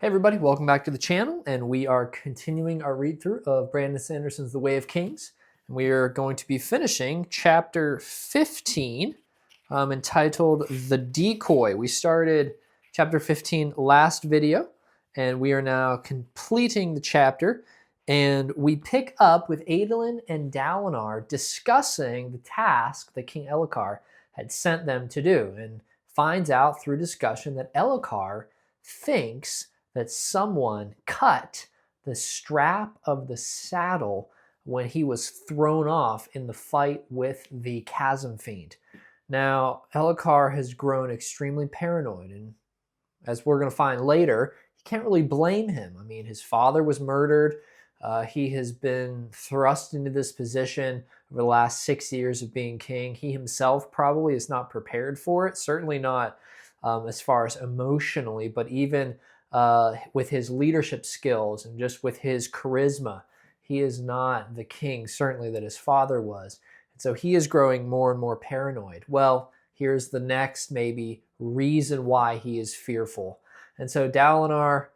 Hey everybody, welcome back to the channel, and we are continuing our read-through of Brandon Sanderson's The Way of Kings. And we are going to be finishing chapter 15, entitled The Decoy. We started chapter 15 last video, and we are now completing the chapter, and we pick up with Adolin and Dalinar discussing the task that King Elhokar had sent them to do, and finds out through discussion that Elhokar thinks that someone cut the strap of the saddle when he was thrown off in the fight with the Chasm Fiend. Now, Elhokar has grown extremely paranoid, and as we're going to find later, you can't really blame him. I mean, his father was murdered. He has been thrust into this position over the last 6 years of being king. He himself probably is not prepared for it, certainly not as far as emotionally, but even with his leadership skills and just with his charisma, he is not the king, certainly, that his father was. And so he is growing more and more paranoid. Well, here's the next maybe reason why he is fearful. And so Dalinar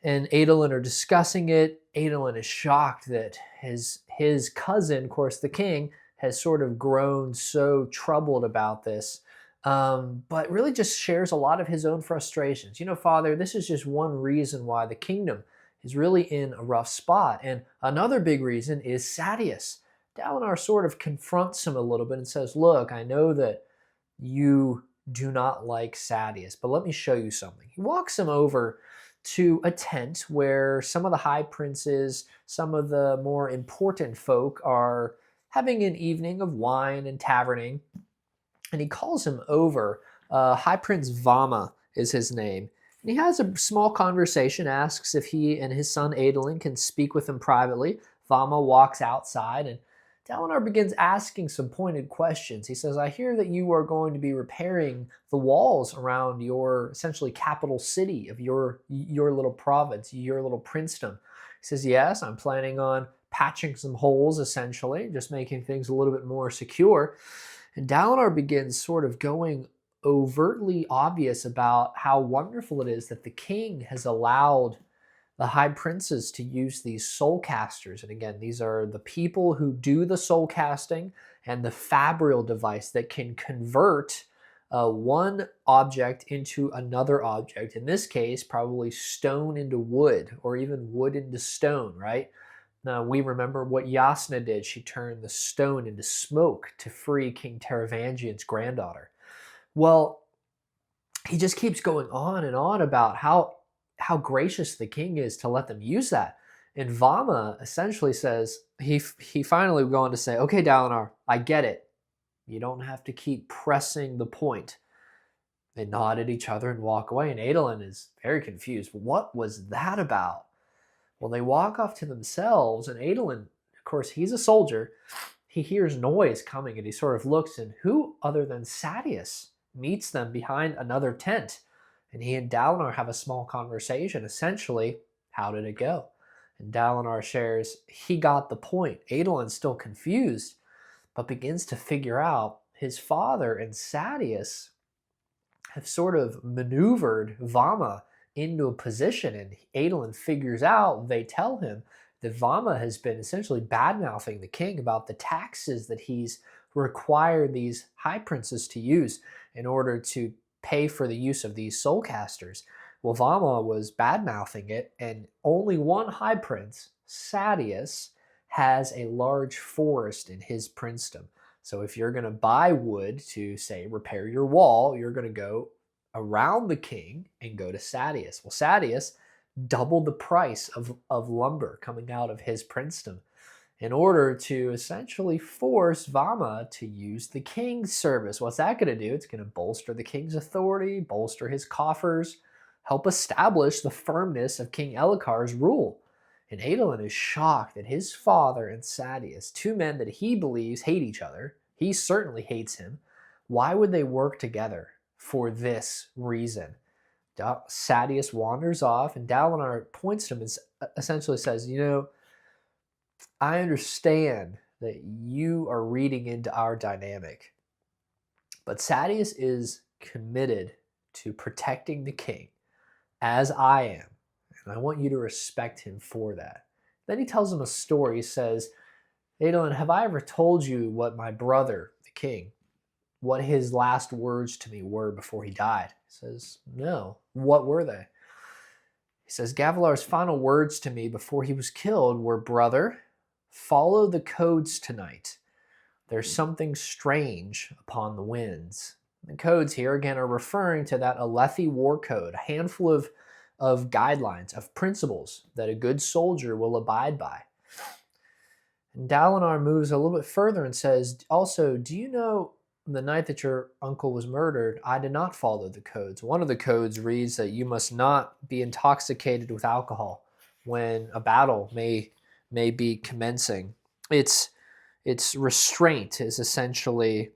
and Adolin are discussing it. Adolin is shocked that his cousin, of course, the king, has sort of grown so troubled about this. But really just shares a lot of his own frustrations. You know, Father, this is just one reason why the kingdom is really in a rough spot. And another big reason is Sadeas. Dalinar sort of confronts him a little bit and says, look, I know that you do not like Sadeas, but let me show you something. He walks him over to a tent where some of the high princes, some of the more important folk are having an evening of wine and taverning. And he calls him over. High Prince Vama is his name. And he has a small conversation, asks if he and his son Adolin can speak with him privately. Vama walks outside, and Dalinar begins asking some pointed questions. He says, I hear that you are going to be repairing the walls around your essentially capital city of your little province, your little princedom. He says, yes, I'm planning on patching some holes, essentially, just making things a little bit more secure. And Dalinar begins sort of going overtly obvious about how wonderful it is that the king has allowed the high princes to use these soul casters. And again, these are the people who do the soul casting and the fabrial device that can convert one object into another object. In this case, probably stone into wood, or even wood into stone, right? Now, we remember what Yasna did. She turned the stone into smoke to free King Taravangian's granddaughter. Well, he just keeps going on and on about how gracious the king is to let them use that. And Vama essentially says, he finally would go on to say, okay, Dalinar, I get it. You don't have to keep pressing the point. They nod at each other and walk away, and Adolin is very confused. What was that about? Well, they walk off to themselves, and Adolin, of course, he's a soldier. He hears noise coming, and he sort of looks, and who other than Sadeas meets them behind another tent. And he and Dalinar have a small conversation. Essentially, how did it go? And Dalinar shares he got the point. Adolin's still confused, but begins to figure out his father and Sadeas have sort of maneuvered Vama into a position, and Adolin figures out, they tell him that Vama has been essentially bad-mouthing the king about the taxes that he's required these high princes to use in order to pay for the use of these soul casters. Well, Vama was bad-mouthing it, and only one high prince, Sadeas, has a large forest in his princedom. So if you're going to buy wood to, say, repair your wall, you're going to go around the king and go to Sadeas. Well, Sadeas doubled the price of lumber coming out of his princedom in order to essentially force Vama to use the king's service. What's that going to do? It's going to bolster the king's authority, bolster his coffers, help establish the firmness of King Elhokar's rule. And Adolin is shocked that his father and Sadeas, two men that he believes hate each other, he certainly hates him, why would they work together for this reason? Sadeas wanders off, and Dalinar points to him and essentially says, you know, I understand that you are reading into our dynamic, but Sadeas is committed to protecting the king, as I am. And I want you to respect him for that. Then he tells him a story. He says, Adolin, have I ever told you what my brother, the king, what his last words to me were before he died? He says, no. What were they? He says, Gavilar's final words to me before he was killed were, brother, follow the codes tonight. There's something strange upon the winds. The codes here, again, are referring to that Alethi war code, a handful of guidelines, of principles that a good soldier will abide by. And Dalinar moves a little bit further and says, also, do you know the night that your uncle was murdered, I did not follow the codes. One of the codes reads that you must not be intoxicated with alcohol when a battle may be commencing. It's restraint is essentially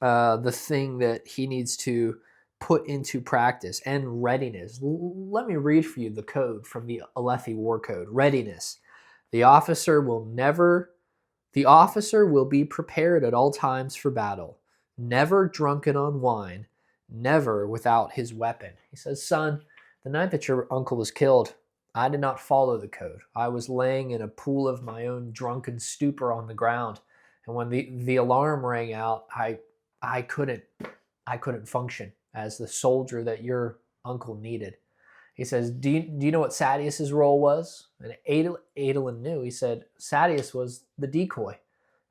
the thing that he needs to put into practice, and readiness. Let me read for you the code from the Alethi War Code. Readiness. The officer will be prepared at all times for battle, never drunken on wine, never without his weapon. He says, son, the night that your uncle was killed, I did not follow the code. I was laying in a pool of my own drunken stupor on the ground. And when the alarm rang out, I couldn't function as the soldier that your uncle needed. He says, do you know what Sadeas's role was? And Adolin knew. He said, Sadeas was the decoy.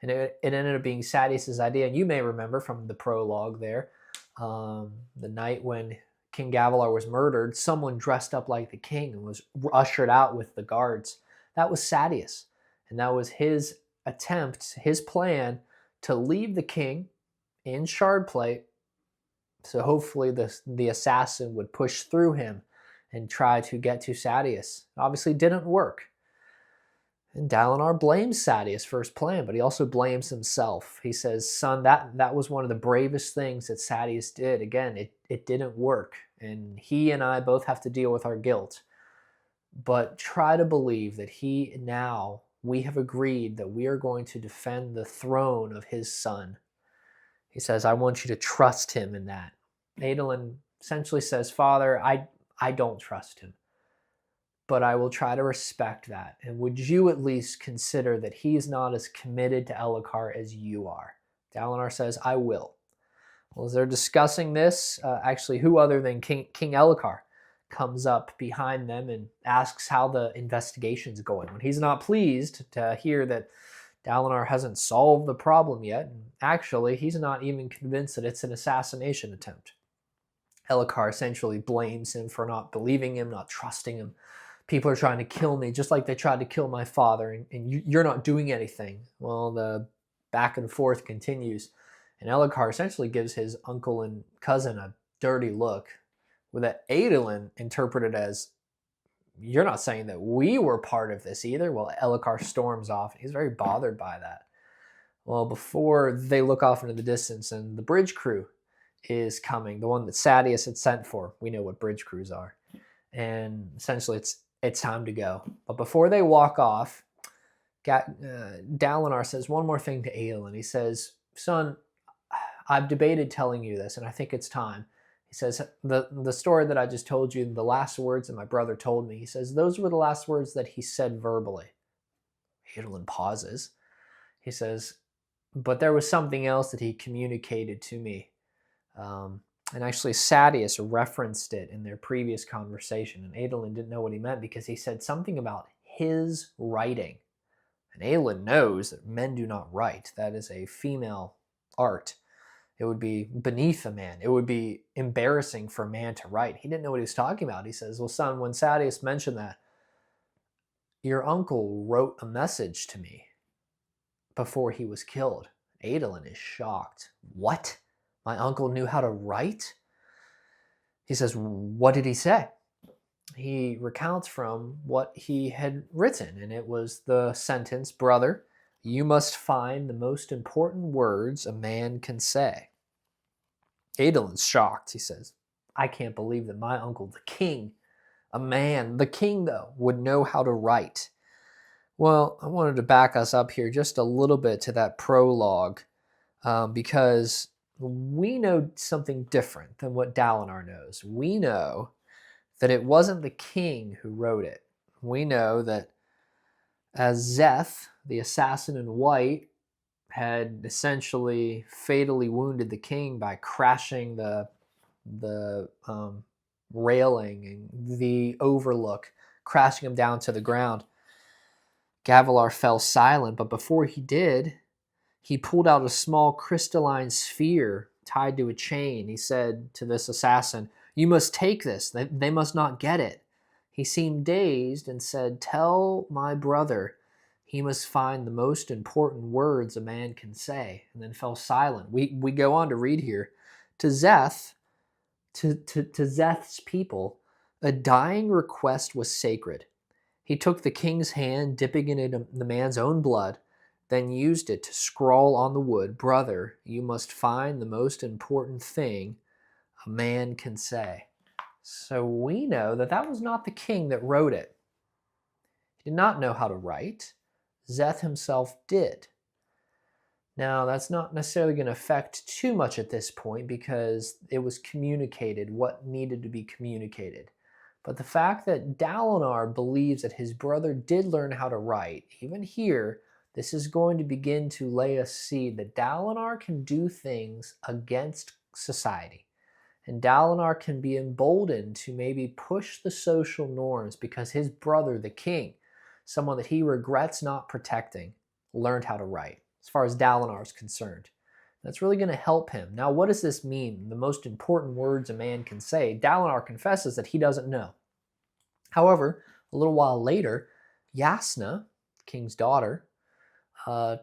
And it ended up being Sadeas's idea. And you may remember from the prologue there, the night when King Gavilar was murdered, someone dressed up like the king and was ushered out with the guards. That was Sadeas. And that was his attempt, his plan to leave the king in Shardplate. So hopefully the assassin would push through him and try to get to Sadeas. Obviously didn't work. And Dalinar blames Sadeas for his plan, but he also blames himself. He says, son, that was one of the bravest things that Sadeas did. Again, it didn't work. And he and I both have to deal with our guilt. But try to believe that we have agreed that we are going to defend the throne of his son. He says, I want you to trust him in that. Adolin essentially says, Father, I don't trust him, but I will try to respect that. And would you at least consider that he's not as committed to Elhokar as you are? Dalinar says, I will. Well, as they're discussing this, actually, who other than King Elhokar comes up behind them and asks how the investigation's going. When he's not pleased to hear that Dalinar hasn't solved the problem yet, and actually, he's not even convinced that it's an assassination attempt. Elhokar essentially blames him for not believing him, not trusting him. People are trying to kill me, just like they tried to kill my father, and you're not doing anything. Well, the back and forth continues, and Elhokar essentially gives his uncle and cousin a dirty look, with that Adolin interpreted as, you're not saying that we were part of this either. Well, Elhokar storms off. He's very bothered by that. Well, before they look off into the distance, and the bridge crew is coming, the one that Sadeas had sent for. We know what bridge crews are. And essentially it's time to go. But before they walk off, Dalinar says one more thing to Adolin. He says, son, I've debated telling you this, and I think it's time. He says, the story that I just told you, the last words that my brother told me, he says, those were the last words that he said verbally. Adolin pauses. He says, but there was something else that he communicated to me. And actually Sadeas referenced it in their previous conversation, and Adolin didn't know what he meant because he said something about his writing. And Adolin knows that men do not write. That is a female art. It would be beneath a man. It would be embarrassing for a man to write. He didn't know what he was talking about. He says, well, son, when Sadeas mentioned that, your uncle wrote a message to me before he was killed. Adolin is shocked. What? My uncle knew how to write? He says, what did he say? He recounts from what he had written, and it was the sentence, brother, you must find the most important words a man can say. Adolin's shocked. He says, I can't believe that my uncle, the king, a man, the king though, would know how to write. Well, I wanted to back us up here just a little bit to that prologue because we know something different than what Dalinar knows. We know that it wasn't the king who wrote it. We know that as Szeth, the assassin in white, had essentially fatally wounded the king by crashing the railing and the overlook, crashing him down to the ground, Gavilar fell silent, but before he did, he pulled out a small crystalline sphere tied to a chain. He said to this assassin, "You must take this. They must not get it." He seemed dazed and said, "Tell my brother he must find the most important words a man can say," and then fell silent. We go on to read here. To Szeth, to Szeth's people, a dying request was sacred. He took the king's hand, dipping it in the man's own blood, then used it to scrawl on the wood, "Brother, you must find the most important thing a man can say." So we know that that was not the king that wrote it. He did not know how to write. Szeth himself did. Now, that's not necessarily going to affect too much at this point because it was communicated what needed to be communicated. But the fact that Dalinar believes that his brother did learn how to write, even here, this is going to begin to lay a seed that Dalinar can do things against society. And Dalinar can be emboldened to maybe push the social norms because his brother, the king, someone that he regrets not protecting, learned how to write, as far as Dalinar is concerned. That's really going to help him. Now, what does this mean? The most important words a man can say. Dalinar confesses that he doesn't know. However, a little while later, Yasna, king's daughter,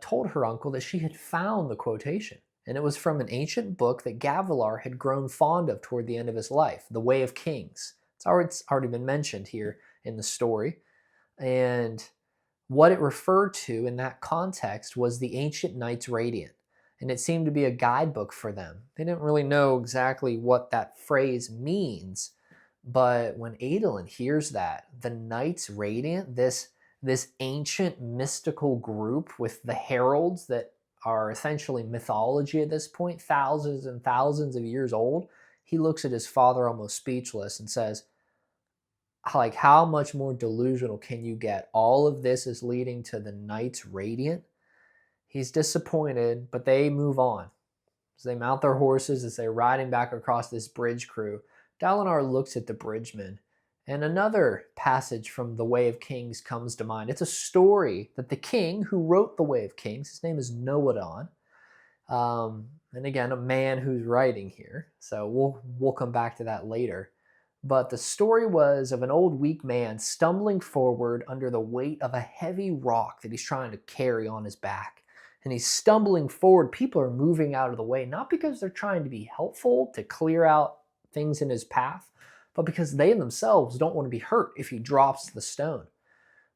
told her uncle that she had found the quotation. And it was from an ancient book that Gavilar had grown fond of toward the end of his life, The Way of Kings. It's already been mentioned here in the story. And what it referred to in that context was the ancient Knight's Radiant. And it seemed to be a guidebook for them. They didn't really know exactly what that phrase means. But when Adolin hears that, the Knight's Radiant, this ancient mystical group with the heralds that are essentially mythology at this point, thousands and thousands of years old, he looks at his father almost speechless and says, like, how much more delusional can you get? All of this is leading to the Knight's Radiant. He's disappointed, but they move on. As they mount their horses, as they're riding back across this bridge crew, Dalinar looks at the bridgemen, and another passage from The Way of Kings comes to mind. It's a story that the king who wrote The Way of Kings, his name is Noadon, and again, a man who's writing here, so we'll come back to that later. But the story was of an old weak man stumbling forward under the weight of a heavy rock that he's trying to carry on his back. And he's stumbling forward. People are moving out of the way, not because they're trying to be helpful to clear out things in his path, but because they themselves don't want to be hurt if he drops the stone.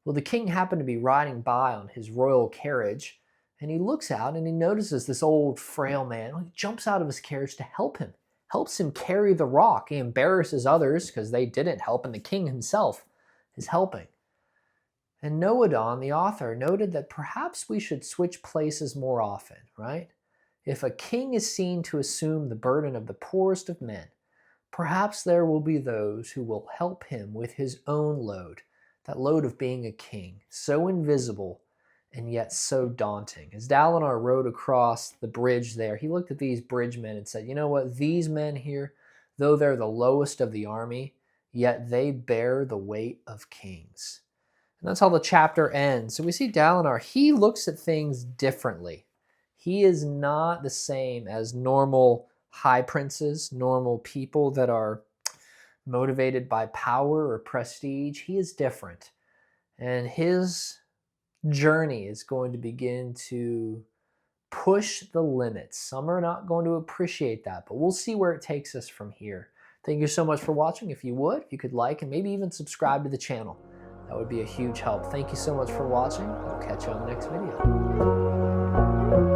Well, the king happened to be riding by on his royal carriage, and he looks out and he notices this old frail man. He jumps out of his carriage to help him. Helps him carry the rock. He embarrasses others because they didn't help, and the king himself is helping. And Noadon, the author, noted that perhaps we should switch places more often, right? If a king is seen to assume the burden of the poorest of men, perhaps there will be those who will help him with his own load, that load of being a king, so invisible and yet so daunting. As Dalinar rode across the bridge there, he looked at these bridgemen and said, you know what, these men here, though they're the lowest of the army, yet they bear the weight of kings. And that's how the chapter ends. So we see Dalinar, he looks at things differently. He is not the same as normal high princes, normal people that are motivated by power or prestige. He is different. And his journey is going to begin to push the limits. Some are not going to appreciate that, but we'll see where it takes us from here. Thank you so much for watching. If you could like and maybe even subscribe to the channel. That would be a huge help. Thank you so much for watching. I'll catch you on the next video.